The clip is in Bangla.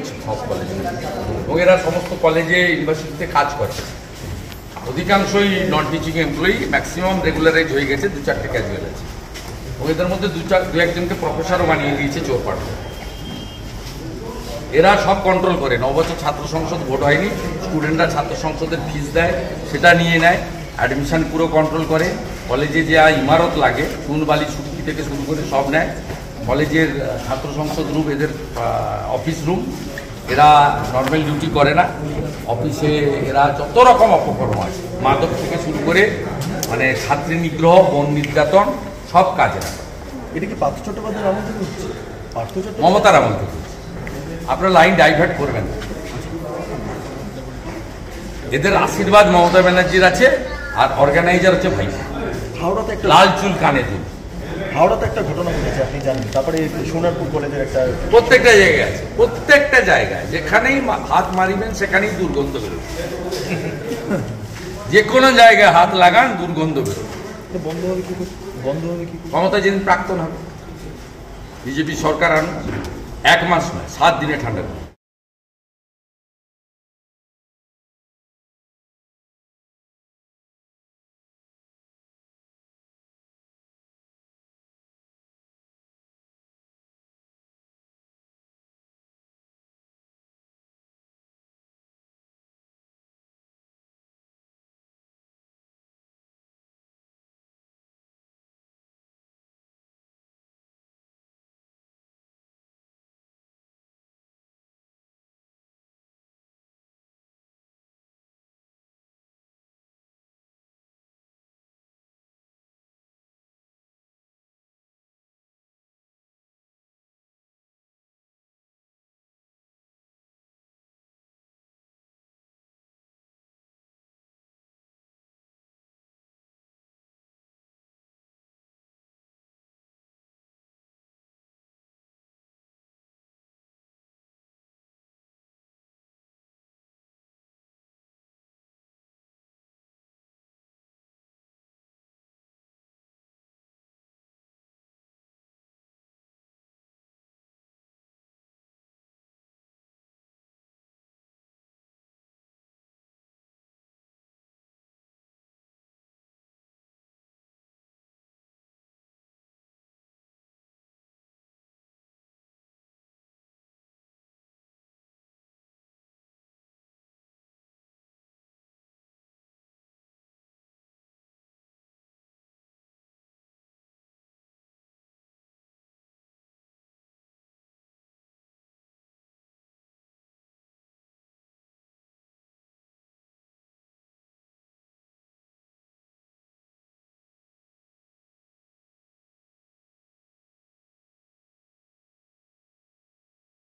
করছে সব কলেজে, এবং এরা সমস্ত কলেজে ইউনিভার্সিটিতে কাজ করে। অধিকাংশই non teaching employee, maximum regularise হয়ে গেছে, 2-4টে ক্যাজুয়াল আছে, এবং এদের মধ্যে দু একজনকে প্রফেসরও বানিয়ে দিয়েছে চোরপাট। এরা সব কন্ট্রোল করে। 9 বছর ছাত্র সংসদ ভোট হয়নি, স্টুডেন্টরা ছাত্র সংসদের ফিস দেয়, সেটা নিয়ে নেয়, অ্যাডমিশন পুরো কন্ট্রোল করে। কলেজে যা ইমারত লাগে, চুন বালি চুক্তি থেকে শুরু করে সব নেয়। কলেজের ছাত্র সংসদ রুম এদের অফিস রুম, এরা নর্মাল ডিউটি করে না অফিসে। এরা যত রকম অপকর্ম আছে, মাদক থেকে শুরু করে মানে ছাত্রী নিগ্রহ, বন নির্যাতন, সব কাজে না। এটা কি পার্থ চট্টোপাধ্যায়ের আমল থেকে হচ্ছে? মমতার আমল থেকে হচ্ছে। আপনারা লাইন ডাইভার্ট করবেন না। এদের আশীর্বাদ মমতা ব্যানার্জির আছে, আর অর্গানাইজার হচ্ছে ভাই। হাওড়াতে একটা লাল চুল কানে দুল। হাওড়াতে একটা ঘটনা ঘটেছে, আপনি জানেন। তারপরে সোনারপুর কলেজের একটা, প্রত্যেকটা জায়গায় আছে, প্রত্যেকটা জায়গায় যেখানেই হাত মারিবেন সেখানেই দুর্গন্ধ বেরোবে। যে কোনো জায়গায় হাত লাগান, দুর্গন্ধ বেরোবে। বন্ধ হবে কি করে? বন্ধ হবে কি করে? ক্ষমতা যেদিন প্রাক্তন হবে, বিজেপি সরকার আনুন, 1 মাস নয়, 7 দিনে ঠান্ডা করবে।